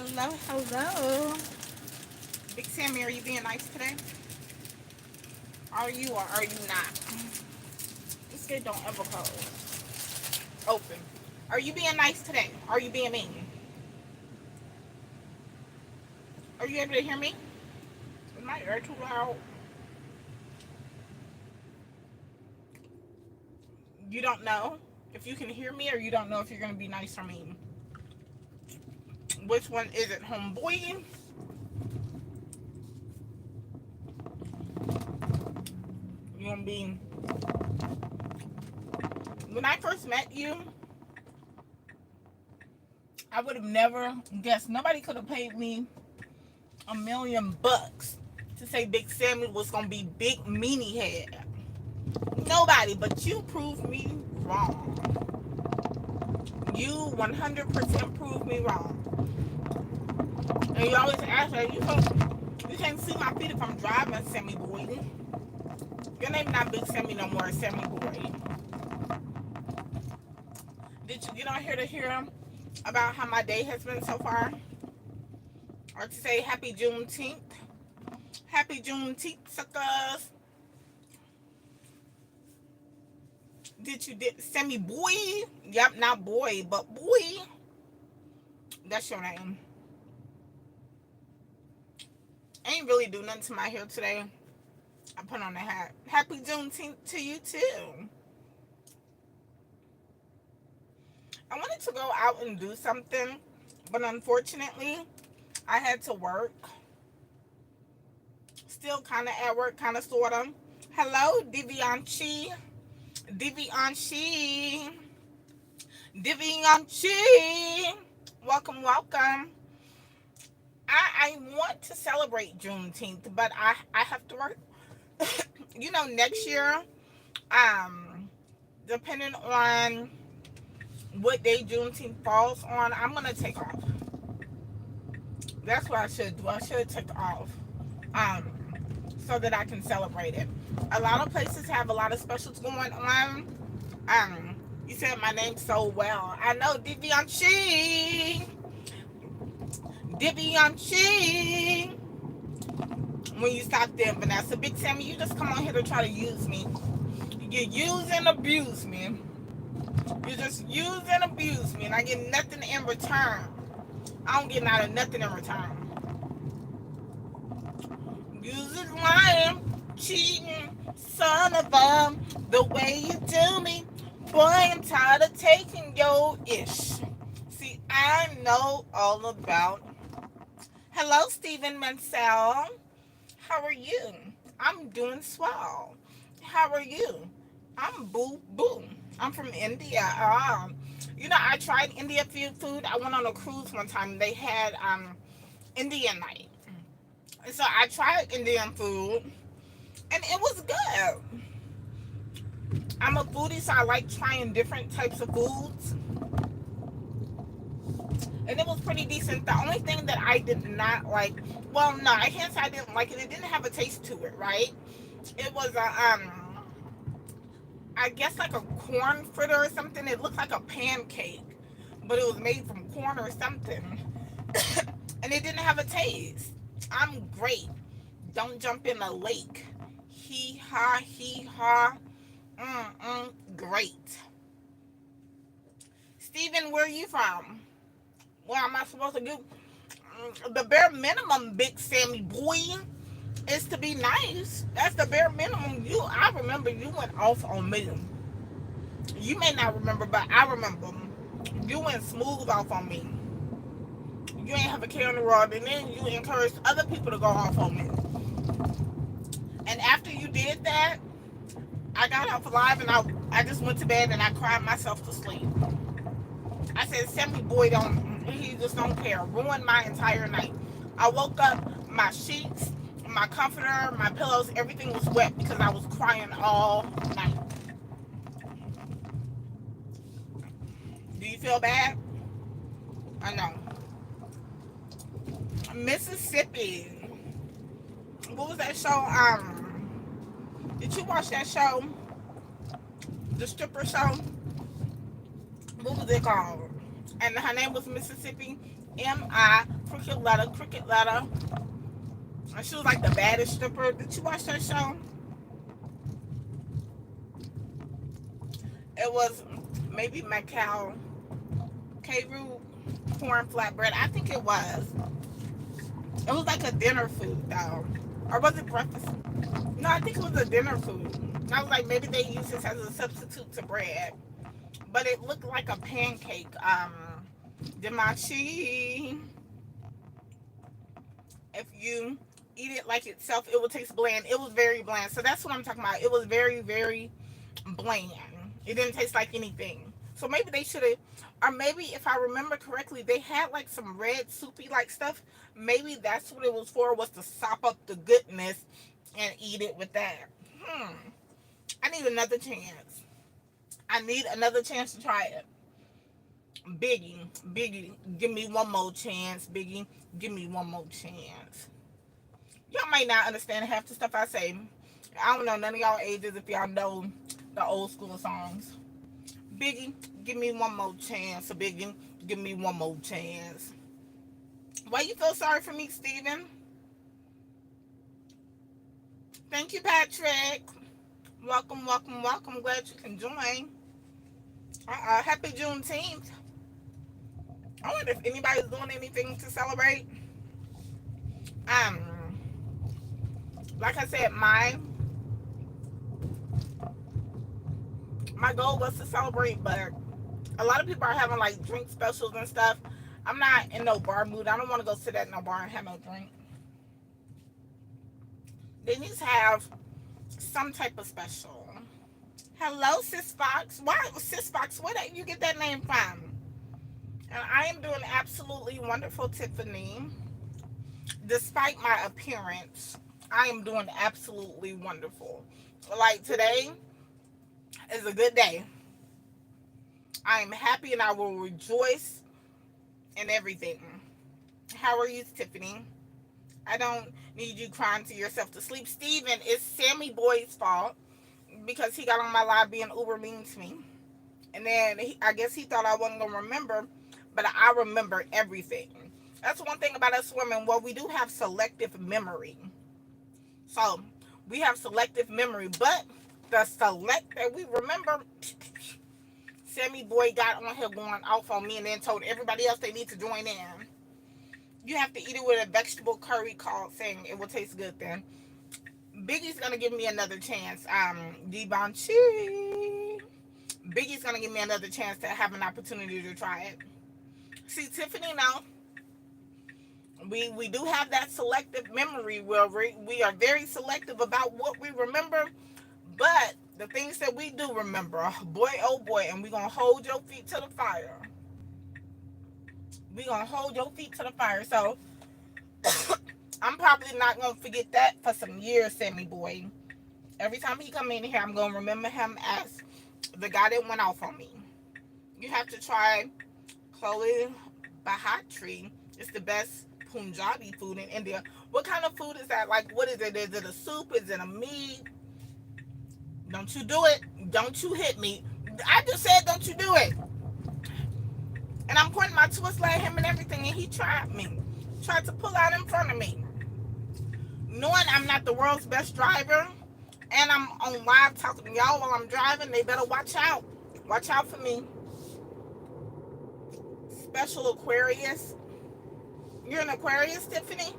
Hello, hello. Big Sammy, are you being nice today? Are you or are you not? This gate don't ever close. Open. Are you being nice today? Are you being mean? Are you able to hear me? Is my air too loud? You don't know if you can hear me, or you don't know if you're going to be nice or mean. Which one is it, homeboy? You going to be... When I first met you, I would have never guessed. Nobody could have paid me $1,000,000 to say Big Sammy was gonna be big meanie head. Nobody, but you proved me wrong. You 100% proved me wrong. And you always ask me, you can't see my feet if I'm driving, Sammy boy. Your name not Big Sammy no more, Sammy boy. Did you get on here to hear about how my day has been so far? Or to say happy Juneteenth? Happy Juneteenth, suckers. Did you Sammy boy? Yep, not boy, but boy. That's your name. I ain't really do nothing to my hair today. I put on a hat. Happy Juneteenth to you too. I wanted to go out and do something, but unfortunately, I had to work. Still kind of at work, kind of sort of. Hello, Divianchi. Divianchi. Divianchi. Welcome, welcome. I want to celebrate Juneteenth, but I have to work. Next year, depending on what day Juneteenth falls on, I'm gonna take off. That's what I should do. I should take off, so that I can celebrate it. A lot of places have a lot of specials going on. You said my name so well. I know, Divianchi. Divianchi. When you stop there, Vanessa, Big Sammy, you just come on here to try to use me. You use and abuse me. You just use and abuse me, and I get nothing in return. I don't get out of nothing in return. Using, lying, cheating, son of a, the way you do me. Boy, I'm tired of taking your ish. See, I know all about. Hello, Stephen Mansell. How are you? I'm doing swell. How are you? I'm boo boo. I'm from India. I tried India food. I went on a cruise one time. They had Indian night. And so I tried Indian food, and it was good. I'm a foodie, so I like trying different types of foods. And it was pretty decent. The only thing that I did not like, well, no, I can't say I didn't like it. It didn't have a taste to it, right? It was I guess like a corn fritter or something. It looked like a pancake, but it was made from corn or something. And it didn't have a taste. I'm great. Don't jump in a lake. Hee ha, hee ha. Great. Steven, where are you from? Where am I supposed to do? The bare minimum, Big Sammy boy, is to be nice. That's the bare minimum. I remember you went off on me. You may not remember, but I remember. You went smooth off on me. You ain't have a care in the world, and then you encouraged other people to go off on me. And after you did that, I got off alive, and I just went to bed and I cried myself to sleep. I said, Sammy boy he just don't care. Ruined my entire night. I woke up, my sheets, my comforter, my pillows, everything was wet because I was crying all night. Do you feel bad? I know. Mississippi. What was that show? Did you watch that show? The stripper show? What was it called? And her name was Mississippi. M.I. Cricket Letter, Cricket Letter. And she was like the baddest stripper. Did you watch that show? It was maybe Macau, K-Root, corn flatbread. I think it was. It was like a dinner food though. Or was it breakfast? No, I think it was a dinner food. I was like, maybe they use this as a substitute to bread. But it looked like a pancake. Demachi. If you eat it like itself, it will taste bland. It was very bland. So that's what I'm talking about. It was very, very bland. It didn't taste like anything. So maybe they should have, or maybe if I remember correctly, they had like some red soupy like stuff. Maybe that's what it was for, was to sop up the goodness and eat it with that. Hmm. I need another chance. I need another chance to try it. Biggie, Biggie, give me one more chance. Biggie, give me one more chance. Y'all might not understand half the stuff I say. I don't know none of y'all ages if y'all know the old school songs. Biggie, give me one more chance. Biggie, give me one more chance. Why you feel sorry for me, Steven? Thank you, Patrick. Welcome, welcome, welcome. Glad you can join. Happy Juneteenth. I wonder if anybody's doing anything to celebrate. Um, like I said, my goal was to celebrate, but a lot of people are having like drink specials and stuff. I'm not in no bar mood. I don't want to go sit at no bar and have no drink. They need to have some type of special. Hello, Sis Fox. Why, Sis Fox? Where did you get that name from? And I am doing absolutely wonderful, Tiffany. Despite my appearance, I am doing absolutely wonderful. Like today is a good day. I am happy and I will rejoice in everything. How are you, Tiffany? I don't need you crying to yourself to sleep. Steven, it's Sammy Boy's fault because he got on my live being uber mean to me. And then I guess he thought I wasn't going to remember, but I remember everything. That's one thing about us women. Well, we do have selective memory. So, we have selective memory, but the select that we remember, Sammy Boy got on here going off on me and then told everybody else they need to join in. You have to eat it with a vegetable curry called saying it will taste good then. Biggie's gonna give me another chance. Debonchi. Biggie's gonna give me another chance to have an opportunity to try it. See, Tiffany, now we do have that selective memory where we are very selective about what we remember, but the things that we do remember, boy, oh boy, and we're gonna hold your feet to the fire. We're gonna hold your feet to the fire. So I'm probably not gonna forget that for some years, Sammy Boy. Every time he come in here, I'm gonna remember him as the guy that went off on me. You have to try Chloe Bahatri. It's the best Punjabi food in India. What kind of food is that? Like, what is it? Is it a soup? Is it a meat? Don't you do it. Don't you hit me. I just said don't you do it. And I'm pointing my Twizzler at him and everything, and he tried me. Tried to pull out in front of me. Knowing I'm not the world's best driver, and I'm on live talking to y'all while I'm driving, they better watch out. Watch out for me. Special Aquarius. You're an Aquarius, Tiffany?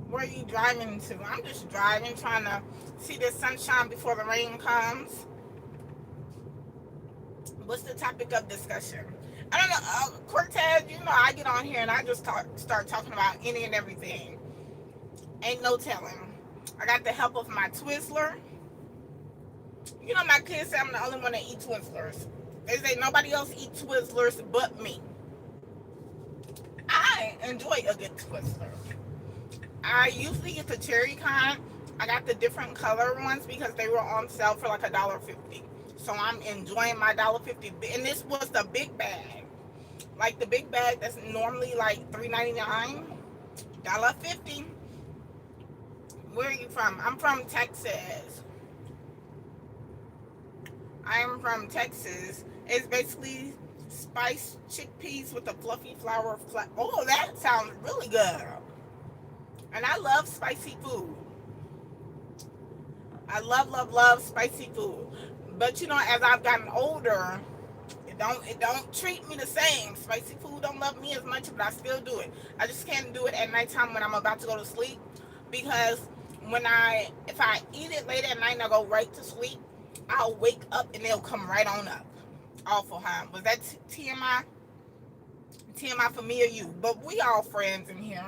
Where are you driving to? I'm just driving, trying to see the sunshine before the rain comes. What's the topic of discussion? I don't know. Cortez, you know I get on here and I just start talking about any and everything. Ain't no telling. I got the help of my Twizzler. You know my kids say I'm the only one that eats Twizzlers. They say nobody else eats Twizzlers but me. I enjoy a good Twizzler. I usually get the cherry kind. I got the different color ones because they were on sale for like $1.50. So I'm enjoying my $1.50. And this was the big bag. Like the big bag that's normally like $3.99. $1.50. Where are you from? I'm from Texas. I am from Texas. It's basically Spiced chickpeas with a fluffy flour flat. Oh, that sounds really good. And I love spicy food. I love, love, love spicy food. But you know, as I've gotten older, it don't treat me the same. Spicy food don't love me as much, but I still do it. I just can't do it at nighttime when I'm about to go to sleep, because if I eat it late at night and I go right to sleep, I'll wake up and they'll come right on up. Awful, huh? Was that TMI? TMI for me or you? But we all friends in here.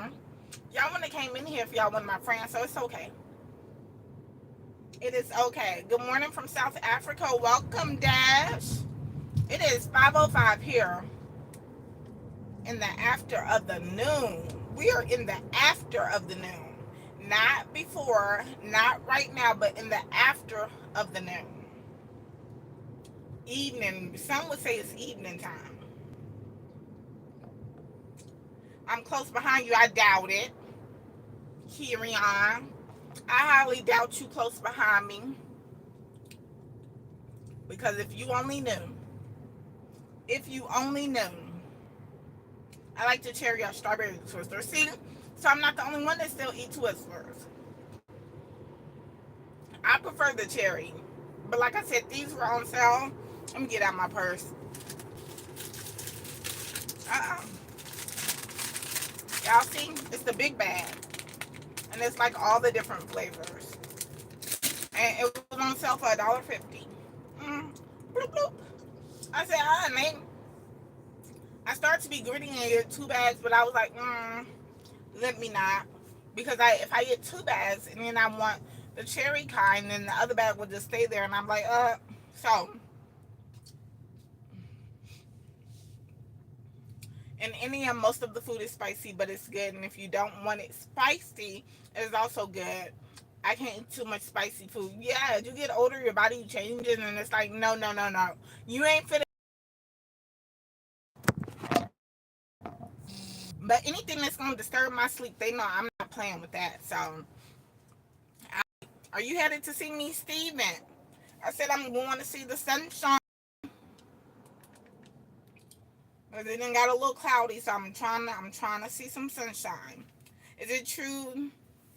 Y'all wouldn't have came in here if y'all wasn't my friends, so it's okay. It is okay. Good morning from South Africa. Welcome, Dash. It is 5:05 here in the after of the noon. We are in the after of the noon. Not before, not right now, but in the after of the noon. Evening. Some would say it's evening time. I'm close behind you. I doubt it. Carry on. I highly doubt you close behind me. Because if you only knew. If you only knew. I like the cherry or strawberry Twister. See? So I'm not the only one that still eat Twizzlers. I prefer the cherry. But like I said, these were on sale. Let me get out my purse. Uh-uh. Y'all see? It's the big bag. And it's like all the different flavors. And it was on sale for $1.50. Bloop, bloop. I said, Nate. I started to be gritty and get 2 bags, but I was like, let me not. Because if I get 2 bags and then I want the cherry kind, then the other bag will just stay there. And I'm like, so. In India, most of the food is spicy, but it's good. And if you don't want it spicy, it's also good. I can't eat too much spicy food. Yeah, as you get older, your body changes, and it's like, no, no, no, no. You ain't fit. But anything that's going to disturb my sleep, they know I'm not playing with that. So, are you headed to see me, Steven? I said I'm going to see the sunshine. But it done got a little cloudy, so I'm trying to see some sunshine. Is it true?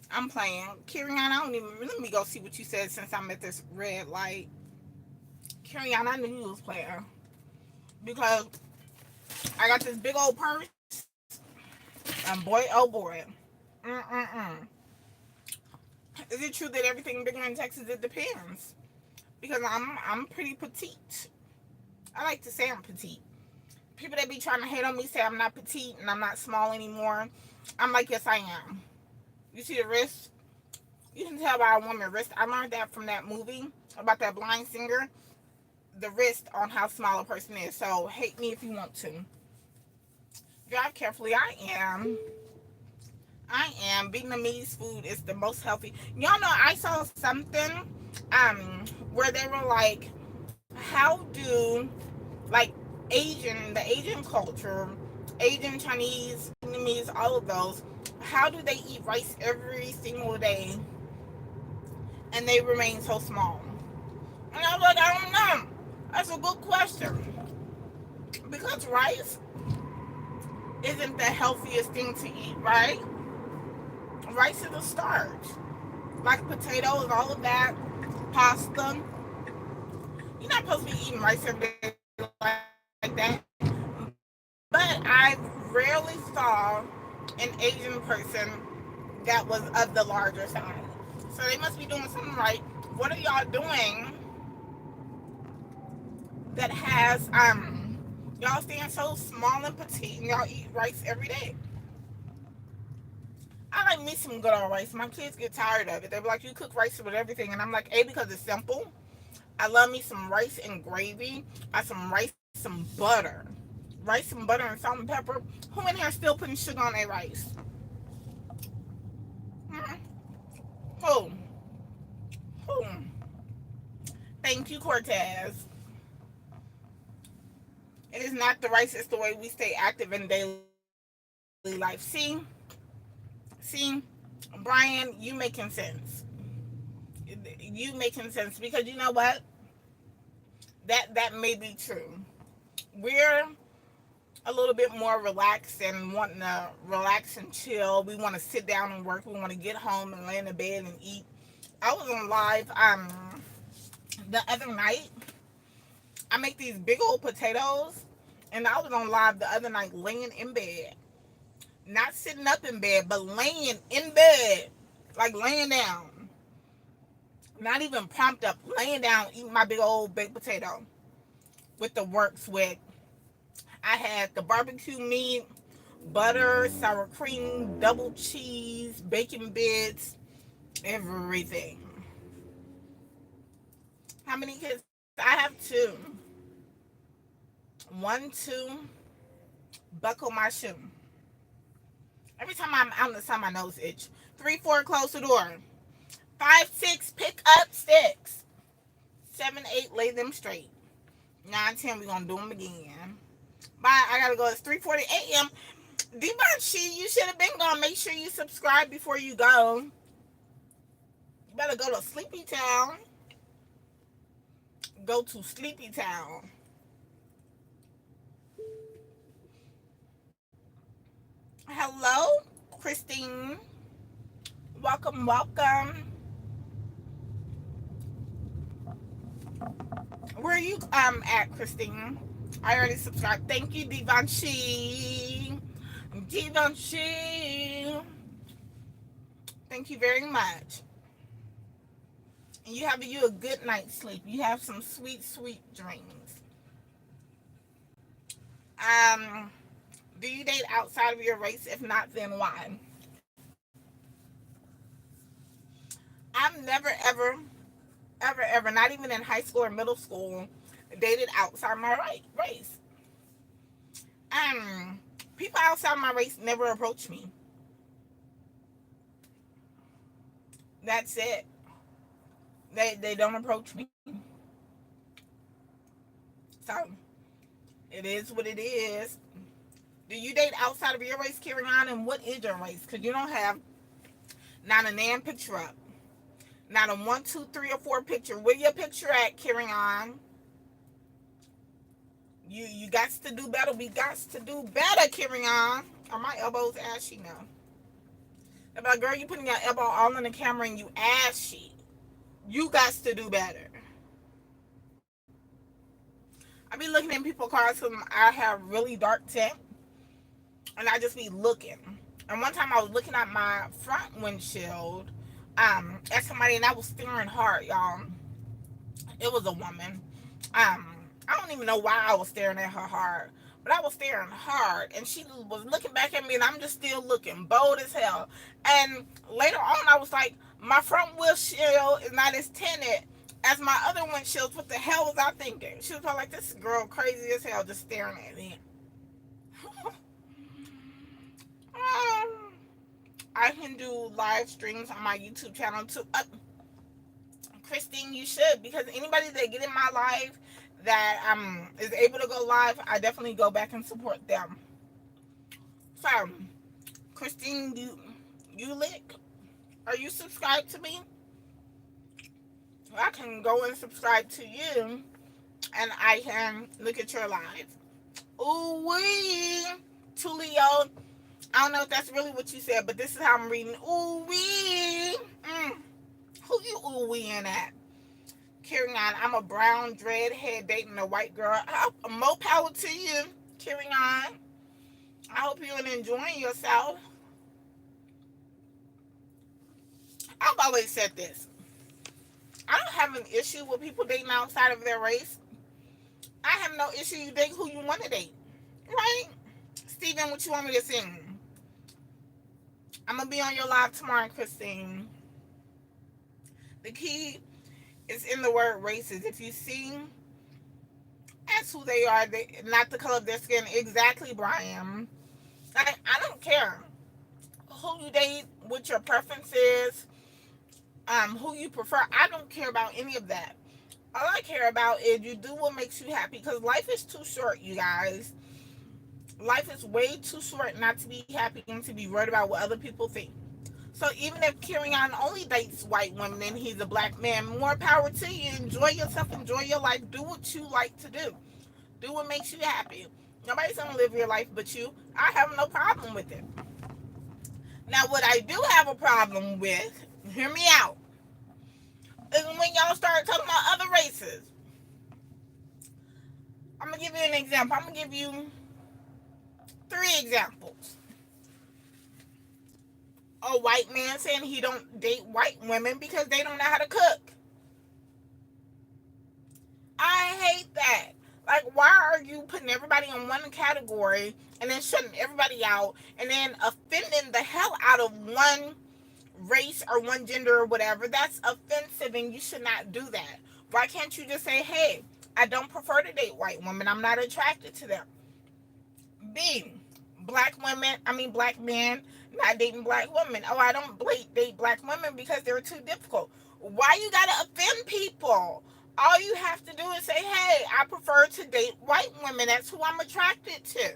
I'm playing. Carry on. I don't even. Let me go see what you said since I'm at this red light. Carry on. I knew you was playing because I got this big old purse, and boy, oh boy. Is it true that everything bigger in Texas? It depends. Because I'm pretty petite. I like to say I'm petite. People that be trying to hate on me say I'm not petite and I'm not small anymore. I'm like, yes, I am. You see the wrist? You can tell by a woman's wrist. I learned that from that movie about that blind singer. The wrist on how small a person is. So hate me if you want to. Drive carefully. I am. Vietnamese food is the most healthy. Y'all know I saw something where they were like, how do like the Asian culture, Asian, Chinese, Vietnamese, all of those, how do they eat rice every single day and they remain so small? And I was like, I don't know. That's a good question. Because rice isn't the healthiest thing to eat, right? Rice is a starch. Like potatoes, all of that, pasta. You're not supposed to be eating rice every day like that. But I rarely saw an Asian person that was of the larger size. So they must be doing something right. What are y'all doing that has y'all stand so small and petite and y'all eat rice every day? I like me some good old rice. My kids get tired of it. They're like, you cook rice with everything. And I'm like, A, because it's simple. I love me some rice and gravy. Some rice, some butter. Rice, some butter, and salt and pepper. Who in here still putting sugar on their rice? Hmm? Who? Who? Thank you, Cortez. It is not the rice, it's the way we stay active in daily life. See, Brian, you making sense. You making sense because you know what? That may be true. We're a little bit more relaxed and wanting to relax and chill. We want to sit down and work. We want to get home and lay in the bed and eat. I was on live the other night. I make these big old potatoes, and I was on live the other night laying in bed, not sitting up in bed, but laying in bed, like laying down, not even propped up, laying down, eating my big old baked potato with the works with. I had the barbecue meat, butter, sour cream, double cheese, bacon bits, everything. How many kids? I have two. One, two, buckle my shoe. Every time I'm out in the sun, my nose itch. 3, 4, close the door. 5, 6, pick up sticks. 7, 8, lay them straight. 9, 10, we're going to do them again. Bye, I got to go. It's 3:40 a.m. Devonshi, you should have been gone. Make sure you subscribe before you go. You better go to Sleepy Town. Go to Sleepy Town. Hello, Christine. Welcome, welcome. Where are you at, Christine? I already subscribed. Thank you, Devonshi. Devonshi. Thank you very much. And you a good night's sleep. You have some sweet, sweet dreams. Do you date outside of your race? If not, then why? I've never, ever, ever, not even in high school or middle school, dated outside my race. People outside my race never approach me. That's it. They don't approach me. So it is what it is. Do you date outside of your race, carrying on? And what is your race? Because you don't have not a nan picture up. Not a 1, 2, 3, or 4 picture. Where your picture at, carrying on? You got to do better. We got to do better, carrying on. Are my elbows ashy now? About girl, you putting your elbow all in the camera and you ashy. You got to do better. I be looking at people's cars because I have really dark tint, and I just be looking. And one time I was looking at my front windshield at somebody, and I was staring hard, y'all. It was a woman. I don't even know why I was staring at her hard, but I was staring hard, and she was looking back at me, and I'm just still looking, bold as hell. And later on, I was like, my front windshield is not as tinted as my other windshields. What the hell was I thinking? She was probably like, this girl crazy as hell, just staring at me. I can do live streams on my YouTube channel too. Christine, you should, because anybody that get in my live that is able to go live, I definitely go back and support them. So, Christine, you lick? Are you subscribed to me? I can go and subscribe to you, and I can look at your live. Ooh wee, Tulio. I don't know if that's really what you said, but this is how I'm reading. Ooh wee. Who you ooh weeing at? Carrying on. I'm a brown dreadhead dating a white girl. More power to you. Carrying on. I hope you're enjoying yourself. I've always said this. I don't have an issue with people dating outside of their race. I have no issue you date who you want to date. Right? Steven, what you want me to sing? I'm going to be on your live tomorrow, Christine. The key is in the word races. If you see, ask who they are, not the color of their skin. Exactly, Brian. I don't care who you date, what your preference is, who you prefer. I don't care about any of that. All I care about is you do what makes you happy, because life is too short, you guys. Life is way too short not to be happy and to be worried about what other people think. So even if Carry On only dates white women and he's a black man, more power to you. Enjoy yourself, enjoy your life, do what you like to do. Do what makes you happy. Nobody's gonna live your life but you. I have no problem with it. Now, what I do have a problem with, hear me out, is when y'all start talking about other races. I'm gonna give you an example. I'm gonna give you 3 examples. A white man saying he don't date white women because they don't know how to cook. I hate that. Like, why are you putting everybody in one category and then shutting everybody out and then offending the hell out of one race or one gender or whatever? That's offensive and you should not do that. Why can't you just say, hey, I don't prefer to date white women. I'm not attracted to them. B, black men not dating black women. Oh, I don't date black women because they're too difficult. Why you gotta offend people? All you have to do is say, hey, I prefer to date white women. That's who I'm attracted to.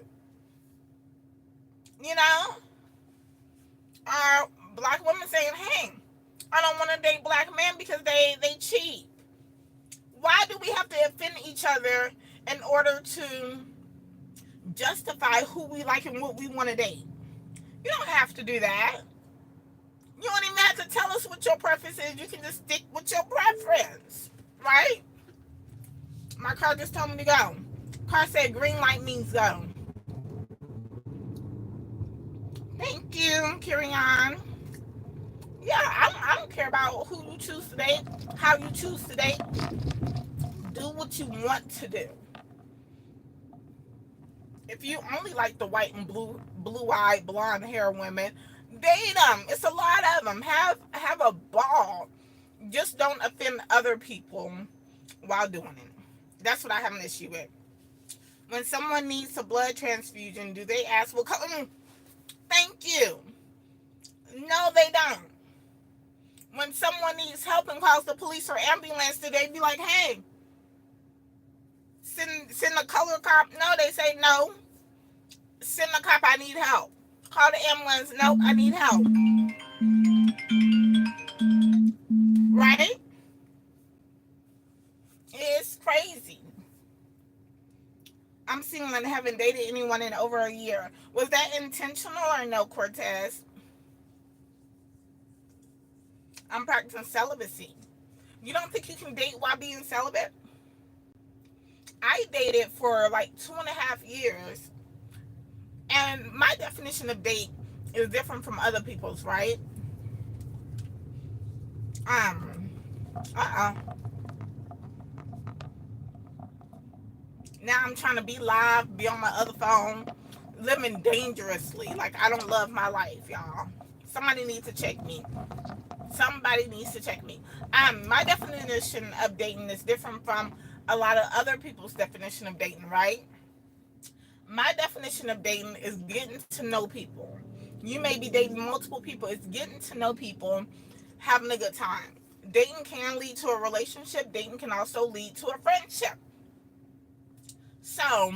You know? Or black women saying, hey, I don't want to date black men because they cheat. Why do we have to offend each other in order to justify who we like and what we want to date? You don't have to do that. You don't even have to tell us what your preference is. You can just stick with your preference, right? My car just told me to go. Car said green light means go. Thank you. Carry on. Yeah, I don't care about who you choose to date, how you choose to date. Do what you want to do. If you only like the white and blue-eyed, blonde hair women, date them. It's a lot of them. Have a ball. Just don't offend other people while doing it. That's what I have an issue with. When someone needs a blood transfusion, do they ask, well, thank you? No, they don't. When someone needs help and calls the police or ambulance, do they be like, hey, send a color cop? No, they say no. Send a cop, I need help. Call the ambulance, nope, I need help. Right? It's crazy. I'm single and haven't dated anyone in over a year. Was that intentional or no, Cortez? I'm practicing celibacy. You don't think you can date while being celibate? I dated for like 2.5 years. And my definition of date is different from other people's, right? Um, Now I'm trying to be live, be on my other phone, living dangerously. Like, I don't love my life, y'all. Somebody needs to check me. Somebody needs to check me. My definition of dating is different from a lot of other people's definition of dating, right? My definition of dating is getting to know people. You may be dating multiple people. It's getting to know people, having a good time. Dating can lead to a relationship. Dating can also lead to a friendship. So,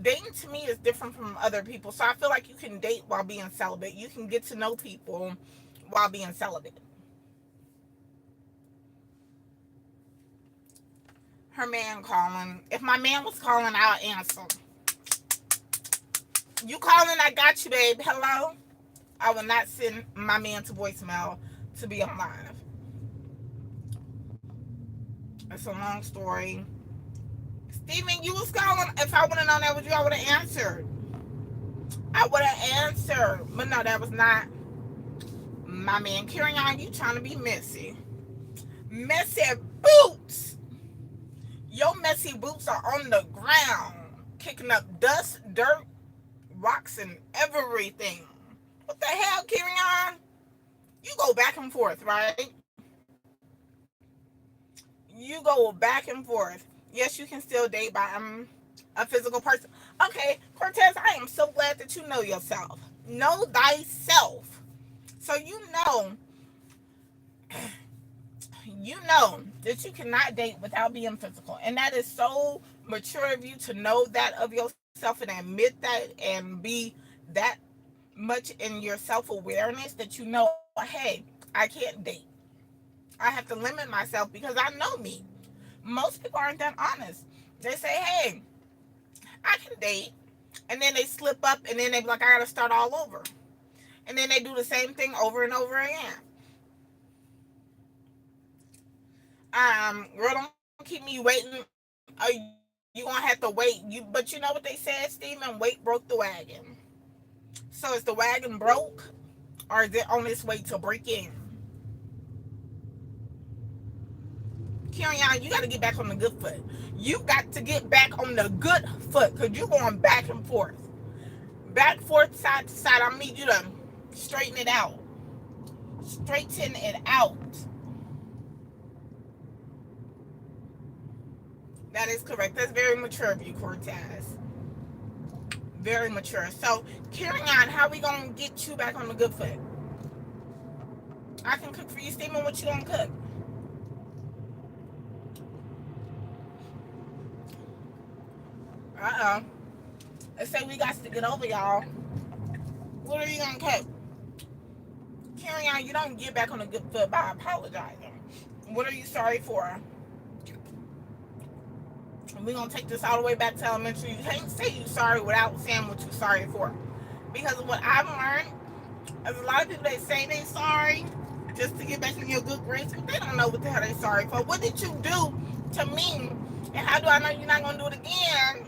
dating to me is different from other people. So I feel like you can date while being celibate. You can get to know people while being celibate. Her man calling. If my man was calling, I'll answer. You calling? I got you, babe. Hello? I will not send my man to voicemail to be on live. It's a long story. Steven, you was calling. If I would have known that was you, I would have answered. I would have answered. But no, that was not my man. Carrying on, you trying to be messy. Messy boots. Your messy boots are on the ground, kicking up dust, dirt, rocks, and everything. What the hell, carrying on? You go back and forth, right? You go back and forth. Yes, you can still date by a physical person. Okay, Cortez, I am so glad that you know yourself. Know thyself. So you know that you cannot date without being physical. And that is so mature of you to know that of yourself and admit that and be that much in your self-awareness that you know, hey, I can't date. I have to limit myself because I know me. Most people aren't that honest. They say, hey, I can date. And then they slip up and then they be like, I gotta start all over. And then they do the same thing over and over again. Girl, don't keep me waiting. You gonna have to wait. But you know what they said, Stephen? Wait broke the wagon. So is the wagon broke, or is it on its way to break in? Carry on, you got to get back on the good foot. You got to get back on the good foot because you're going back and forth. Back, forth, side to side. I need you to straighten it out. Straighten it out. That is correct. That's very mature of you, Cortez. Very mature. So, carrying on, how we going to get you back on the good foot? I can cook for you, Stephen. What you going to cook? Uh-oh. Let's say we got to get over, y'all. What are you going to cook? Carry on, you don't get back on a good foot by apologizing. What are you sorry for? We're going to take this all the way back to elementary. You can't say you're sorry without saying what you're sorry for. Because what I've learned is a lot of people, they say they're sorry just to get back in your good grace, but they don't know what the hell they're sorry for. What did you do to me? And how do I know you're not going to do it again?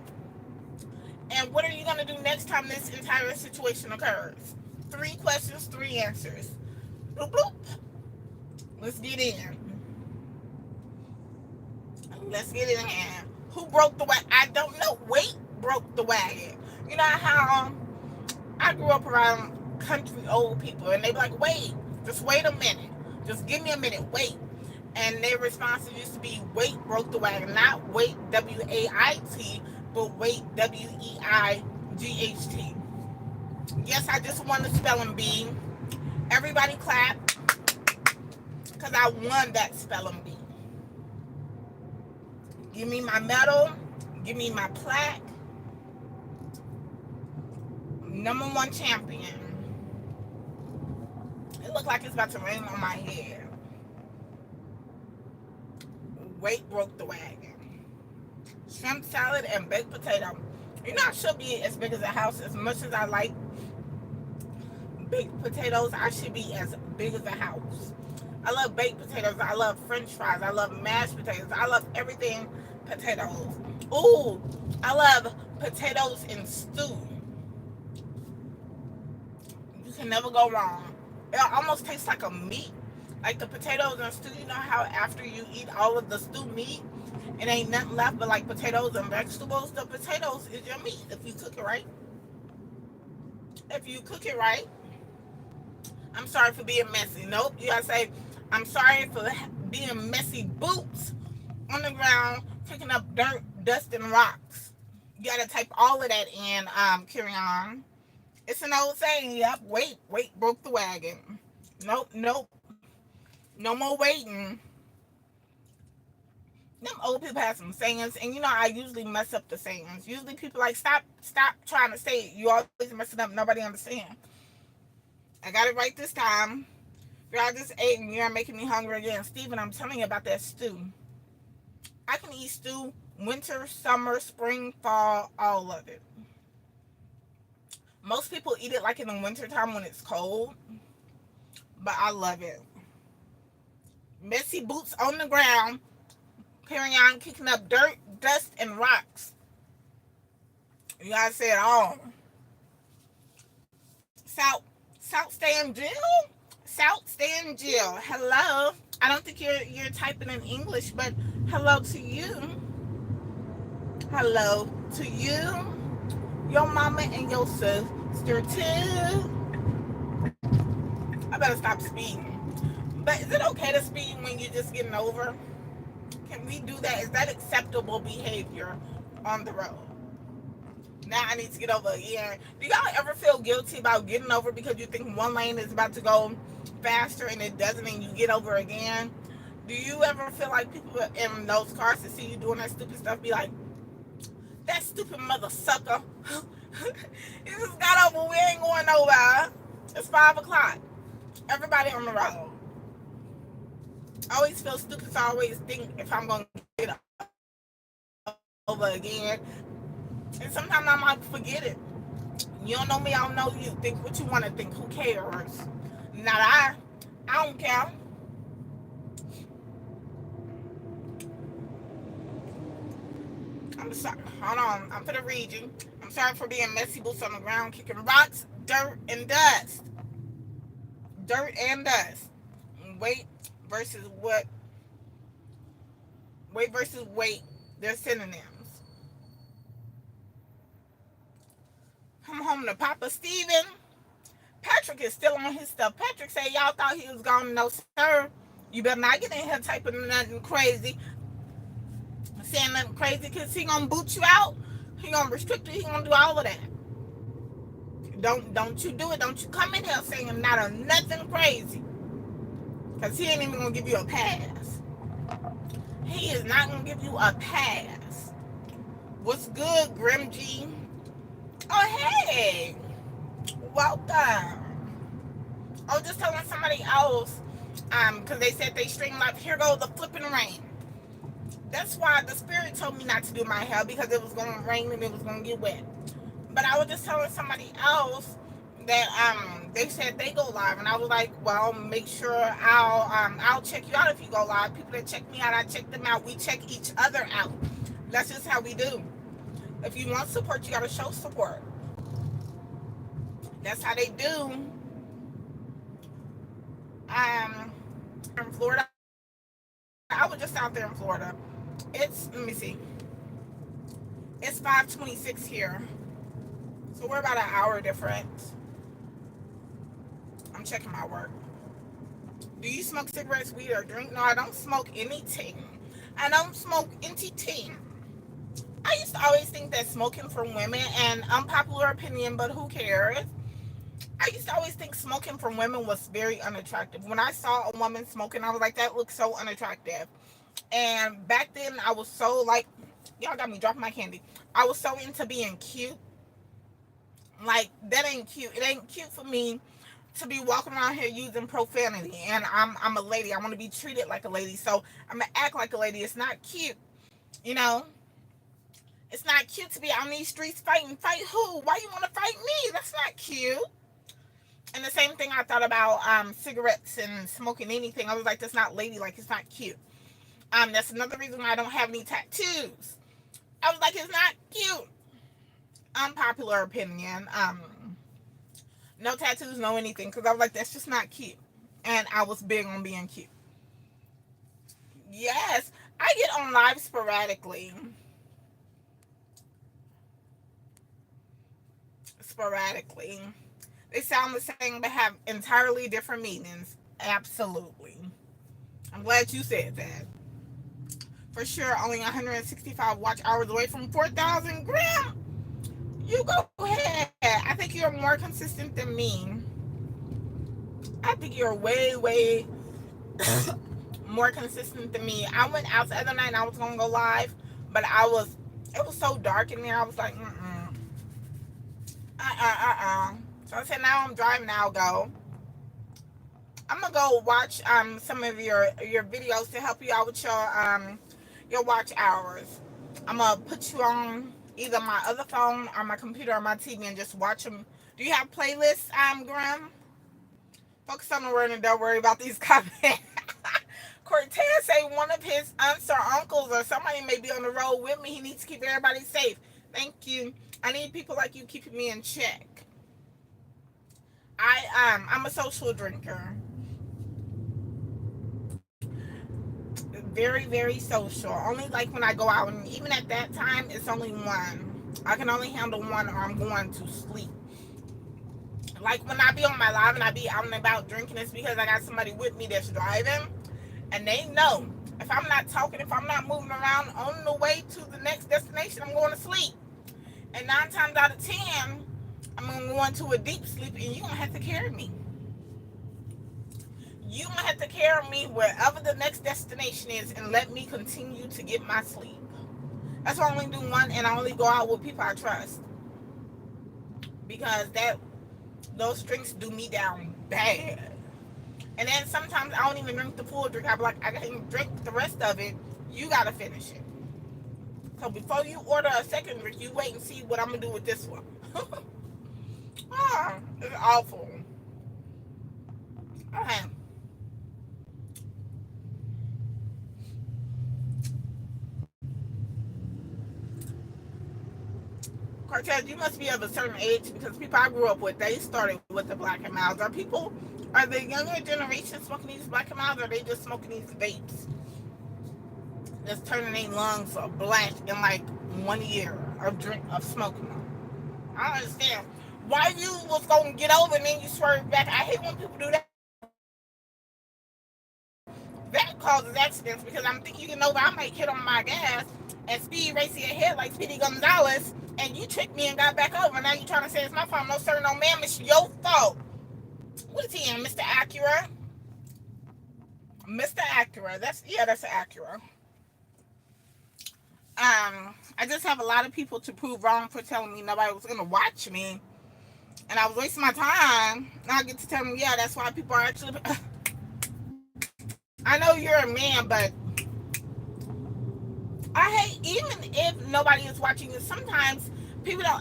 And what are you going to do next time this entire situation occurs? 3 questions, 3 answers. Bloop, bloop. Let's get in. Let's get in here. Who broke the wagon? I don't know. Wait, broke the wagon. You know how I grew up around country old people, and they be like, wait, just wait a minute. Just give me a minute. Wait. And their response used to be, wait, broke the wagon. Not wait, W-A-I-T, but wait, W-E-I-G-H-T. Yes, I just won the spelling bee. Everybody clap, because I won that spelling bee. Give me my medal. Give me my plaque. #1 champion. It looked like it's about to rain on my head. Weight broke the wagon. Shrimp salad and baked potato. You know, I should be as big as a house. As much as I like baked potatoes, I should be as big as a house. I love baked potatoes. I love french fries. I love mashed potatoes. I love everything potatoes. Ooh, I love potatoes in stew. You can never go wrong. It almost tastes like a meat. Like the potatoes and stew. You know how after you eat all of the stew meat, it ain't nothing left but like potatoes and vegetables? The potatoes is your meat if you cook it right. If you cook it right. I'm sorry for being messy. Nope. You gotta say, I'm sorry for being messy boots on the ground, picking up dirt, dust, and rocks. You gotta type all of that in, carry on. It's an old saying, yep, wait, broke the wagon. Nope, no more waiting. Them old people have some sayings, and you know I usually mess up the sayings. Usually people like, stop trying to say it. You always mess it up, nobody understand. I got it right this time. Girl, I just ate and you're making me hungry again. Steven, I'm telling you about that stew. I can eat stew winter, summer, spring, fall, all of it. Most people eat it like in the winter time when it's cold, but I love it. Messy boots on the ground, carrying on, kicking up dirt, dust, and rocks. You gotta say it all. South Stand Jill? South Stand Jill. Hello. I don't think you're typing in English, but hello to you. Hello to you. Your mama and your sister too. I better stop speeding. But is it okay to speed when you're just getting over? Can we do that? Is that acceptable behavior on the road? Now I need to get over again. Do y'all ever feel guilty about getting over because you think one lane is about to go faster and it doesn't and you get over again? Do you ever feel like people in those cars that see you doing that stupid stuff be like, that stupid mother sucker. You just got over, we ain't going nowhere. It's 5 o'clock. Everybody on the road. I always feel stupid, so I always think if I'm going to get over again, And sometimes I might forget it. You don't know me, I don't know you. Think what you want to think. Who cares? Not I. I don't care. I'm sorry. Hold on. I'm finna read you. I'm sorry for being messy, boots on the ground, kicking rocks, dirt, and dust. Dirt and dust. Weight versus what? Weight versus weight. They're synonyms. Come home to Papa Steven. Patrick is still on his stuff. Patrick said y'all thought he was gone. No, sir. You better not get in here typing nothing crazy, saying nothing crazy, because he gonna boot you out. He gonna restrict you. He gonna do all of that. Don't you do it. Don't you come in here saying not a nothing crazy, because he ain't even gonna give you a pass. He is not gonna give you a pass. What's good, Grim G? Oh hey, welcome. Oh, just telling somebody else, because they said they streamed live. Here goes the flipping rain. That's why the spirit told me not to do my hair, because it was gonna rain and it was gonna get wet. But I was just telling somebody else that they said they go live, and I was like, well, make sure I'll check you out if you go live. People that check me out, I check them out. We check each other out. That's just how we do. If you want support, you gotta show support. That's how they do. In Florida, I was just out there in Florida. Let me see. It's 5:26 here. So we're about an hour difference. I'm checking my work. Do you smoke cigarettes, weed, or drink? No, I don't smoke anything. I don't smoke anything. I used to always think that smoking for women, and unpopular opinion, but who cares? I used to always think smoking for women was very unattractive. When I saw a woman smoking, I was like, that looks so unattractive. And back then, I was so like, y'all got me dropping my candy. I was so into being cute. Like, that ain't cute. It ain't cute for me to be walking around here using profanity. And I'm a lady. I want to be treated like a lady. So I'm going to act like a lady. It's not cute. You know? It's not cute to be on these streets fighting. Fight who? Why you want to fight me? That's not cute. And the same thing I thought about cigarettes and smoking anything. I was like, that's not ladylike. It's not cute. That's another reason why I don't have any tattoos. I was like, it's not cute. Unpopular opinion. No tattoos, no anything. Because I was like, that's just not cute. And I was big on being cute. Yes. I get on live sporadically. Sporadically. They sound the same but have entirely different meanings. Absolutely. I'm glad you said that. For sure, only 165 watch hours away from 4,000. Graham, you go ahead. I think you're more consistent than me. I think you're way, way more consistent than me. I went out the other night and I was going to go live, but it was so dark in there. I was like, So I said, now I'm driving, I'll go. I'm going to go watch some of your videos to help you out with your watch hours. I'm going to put you on either my other phone or my computer or my TV and just watch them. Do you have playlists, Graham? Focus on the word and don't worry about these comments. Cortez say one of his aunts or uncles or somebody may be on the road with me. He needs to keep everybody safe. Thank you. I need people like you keeping me in check. I'm a social drinker. Very, very social. Only like when I go out, and even at that time, it's only one. I can only handle one, or I'm going to sleep. Like when I be on my live and I be out and about drinking, it's because I got somebody with me that's driving, and they know if I'm not talking, if I'm not moving around on the way to the next destination, I'm going to sleep. And 9 times out of 10, I'm going to go into a deep sleep, and you're going to have to carry me. You might have to carry me wherever the next destination is and let me continue to get my sleep. That's why I only do one, and I only go out with people I trust. Because those drinks do me down bad. And then sometimes I don't even drink the full drink. I be like, I can't drink the rest of it. You gotta finish it. So before you order a second drink, you wait and see what I'm gonna do with this one. Ah, it's awful. Okay. Cortez, you must be of a certain age because people I grew up with, they started with the Black and Milds. Are the younger generation smoking these Black and Milds, or are they just smoking these vapes? Just turning their lungs black in like 1 year of smoking them. I don't understand. Why you was gonna get over and then you swerve back? I hate when people do that. That causes accidents because I'm thinking you can over, I might hit on my gas and speed racing ahead like Speedy Gonzalez, and you tricked me and got back over. Now you trying to say it's my fault? No sir, no ma'am, it's your fault. What is he in, Mr. Acura? Mr. Acura. That's an Acura. I just have a lot of people to prove wrong for telling me nobody was gonna watch me, and I was wasting my time. Now I get to tell them, yeah, that's why people are actually. I know you're a man, but I hate even if nobody is watching you. Sometimes people don't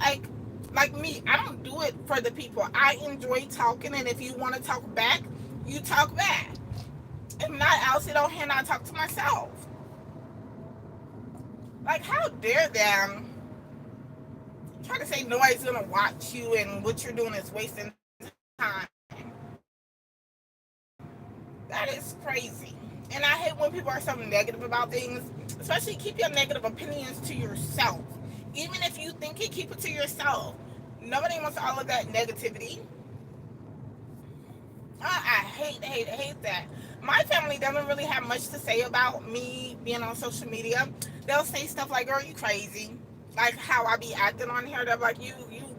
like me. I don't do it for the people. I enjoy talking, and if you want to talk back, you talk back. If not, I'll sit on here and I talk to myself. Like, how dare them try to say nobody's gonna watch you and what you're doing is wasting time? That is crazy. And I hate when people are so negative about things, especially keep your negative opinions to yourself. Even if you think it, keep it to yourself. Nobody wants all of that negativity. I hate that. My family doesn't really have much to say about me being on social media. They'll say stuff like, girl, you crazy. Like how I be acting on here. They're like, you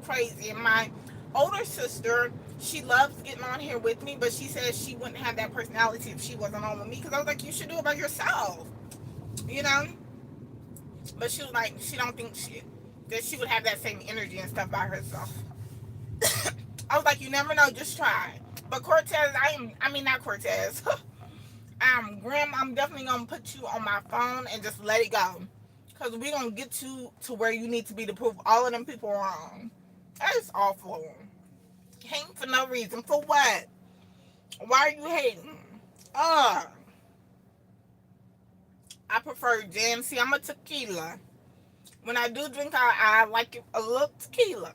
crazy. And my older sister, she loves getting on here with me, but she says she wouldn't have that personality if she wasn't on with me. Because I was like, you should do it by yourself. You know? But she was like, she don't think that she would have that same energy and stuff by herself. I was like, you never know, just try. But Cortez, I mean not Cortez. Graham, I'm definitely gonna put you on my phone and just let it go. Cause we're gonna get you to where you need to be to prove all of them people wrong. That is awful. Hating for no reason. For what? Why are you hating? Uh, I prefer gin. See, I'm a tequila. When I do drink, I like it a little tequila.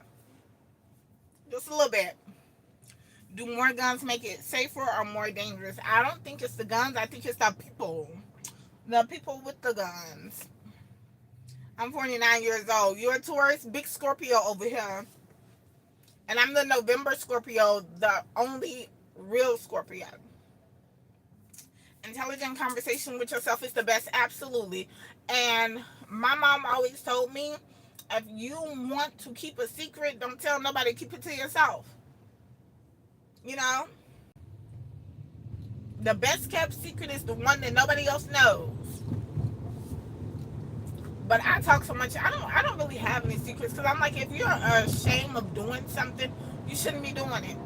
Just a little bit. Do more guns make it safer or more dangerous? I don't think it's the guns. I think it's the people. The people with the guns. I'm 49 years old. You're a Taurus, big Scorpio over here. And I'm the November Scorpio, the only real Scorpio. Intelligent conversation with yourself is the best, absolutely. And my mom always told me, if you want to keep a secret, don't tell nobody, keep it to yourself. You know? The best kept secret is the one that nobody else knows. But I talk so much. I don't really have any secrets because I'm like, if you're ashamed of doing something, you shouldn't be doing it.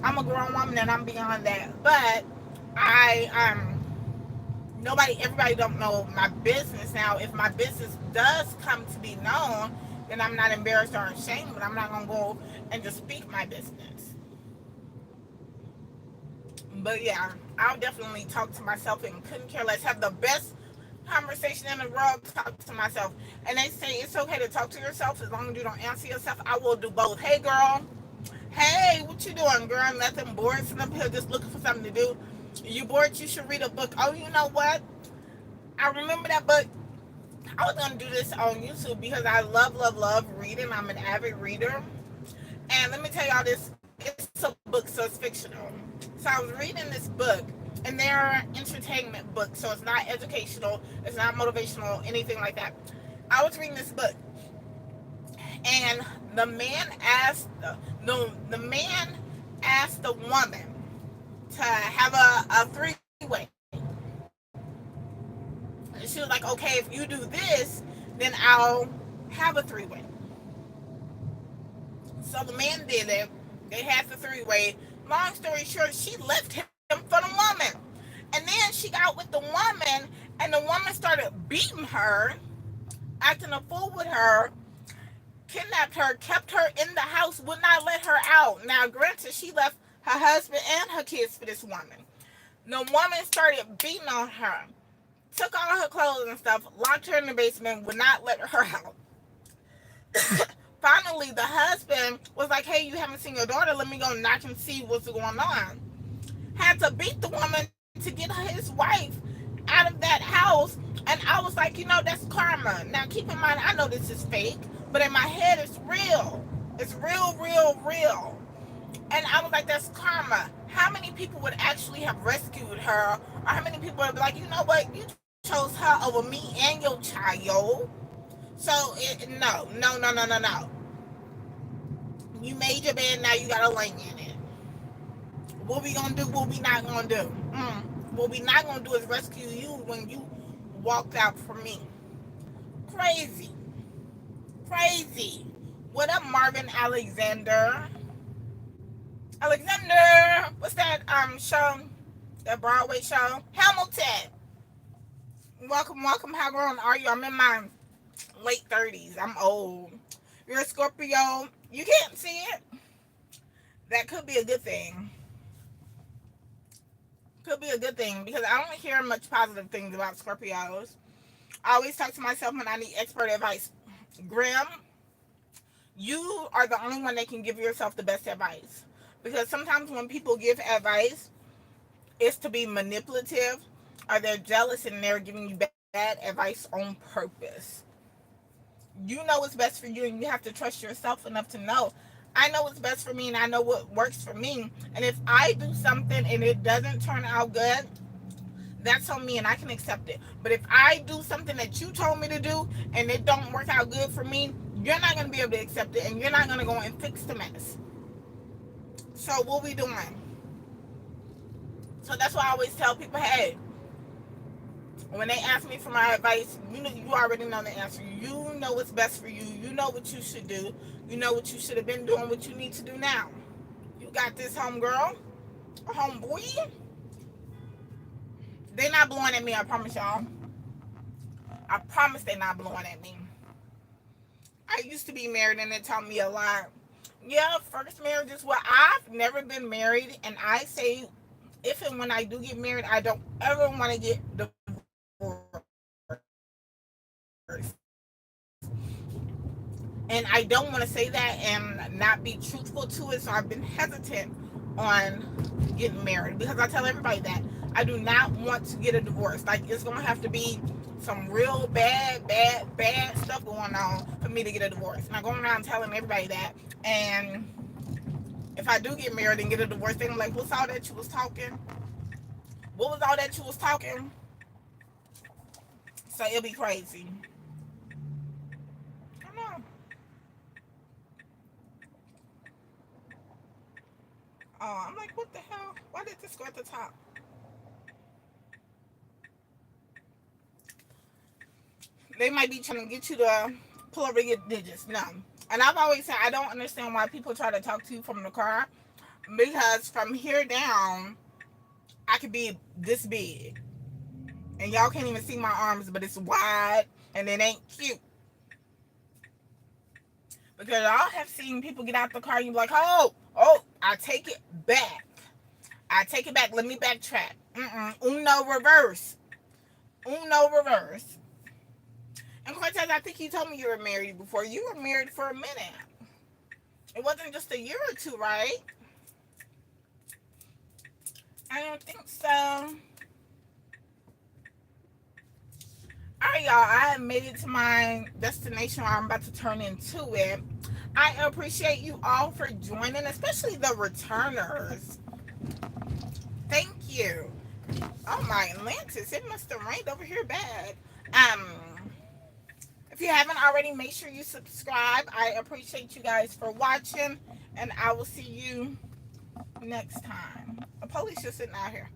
I'm a grown woman and I'm beyond that. But I everybody don't know my business. Now, if my business does come to be known, then I'm not embarrassed or ashamed. But I'm not gonna go and just speak my business. But yeah, I'll definitely talk to myself and couldn't care less. Have the best conversation in the world, talk to myself. And they say it's okay to talk to yourself as long as you don't answer yourself. I will do both. Hey girl, hey, what you doing, girl? Nothing, bored, sitting up here just looking for something to do. You bored? You should read a book. Oh, you know what? I remember that book. I was gonna do this on YouTube because I love reading. I'm an avid reader. And let me tell y'all this, it's a book, so it's fictional. So I was reading this book, and they're entertainment books, so it's not educational, it's not motivational, anything like that. I was reading this book, and the man asked the woman to have a three-way. And she was like, okay, if you do this, then I'll have a three-way. So the man did it. They had the three-way. Long story short, she left him for the woman. And then she got with the woman, and the woman started beating her acting a fool with her, kidnapped her, kept her in the house, would not let her out. Now, granted, she left her husband and her kids for this woman. The woman started beating on her, took all her clothes and stuff, locked her in the basement, would not let her out. Finally, the husband was like, hey, you haven't seen your daughter, let me go knock and see what's going on. Had to beat the woman to get his wife out of that house. And I was like, that's karma. Now, keep in mind, I know this is fake, but in my head, it's real. It's real, real, real. And I was like, that's karma. How many people would actually have rescued her? Or how many people would be like, you know what? You chose her over me and your child. No, no, no, no, no, no. You made your bed, now you gotta lay in it. What we gonna do? What we not gonna do? What we not gonna do is rescue you when you walked out from me. Crazy, crazy. What up, Marvin Alexander? Alexander, what's that show? That Broadway show? Hamilton. Welcome, welcome. How grown are you? I'm in my late 30s. I'm old. You're a Scorpio. You can't see it. That could be a good thing. Could be a good thing because I don't hear much positive things about Scorpios. I always talk to myself when I need expert advice. Grim, you are the only one that can give yourself the best advice. Because sometimes when people give advice, it's to be manipulative or they're jealous and they're giving you bad advice on purpose. You know what's best for you and you have to trust yourself enough to know. I know what's best for me and I know what works for me. And if I do something and it doesn't turn out good, that's on me and I can accept it. But if I do something that you told me to do and it don't work out good for me, you're not going to be able to accept it and you're not going to go and fix the mess. So what we doing? So that's why I always tell people, hey, when they ask me for my advice, you already know the answer. You know what's best for you. You know what you should do. You know what you should have been doing, what you need to do now. You got this, homegirl, or homeboy. They not blowing at me, I promise y'all. I promise they not blowing at me. I used to be married and it taught me a lot. Yeah, first marriage is what I've never been married, and I say if and when I do get married, I don't ever want to get divorced. And I don't want to say that and not be truthful to it, so I've been hesitant on getting married because I tell everybody that I do not want to get a divorce. Like, it's gonna have to be some real bad stuff going on for me to get a divorce. And I'm going around telling everybody that. And if I do get married and get a divorce, they're like, what's all that you was talking? What was all that you was talking? So it'll be crazy. I know. Oh, I'm like, what the hell? Why did this go at the top? They might be trying to get you to pull over your digits. No. And I've always said I don't understand why people try to talk to you from the car, because from here down, I could be this big. And y'all can't even see my arms, but it's wide and it ain't cute. Because y'all have seen people get out the car and you be like, I take it back. I take it back. Let me backtrack. Uno reverse. Uno reverse. And Cortez, I think you told me you were married before. You were married for a minute. It wasn't just a year or two, right? I don't think so. All right, y'all. I have made it to my destination where I'm about to turn into it. I appreciate you all for joining, especially the returners. Thank you. Oh my Atlantis, it must have rained over here bad. Um, if you haven't already, make sure you subscribe. I appreciate you guys for watching, and I will see you next time. A police just sitting out here.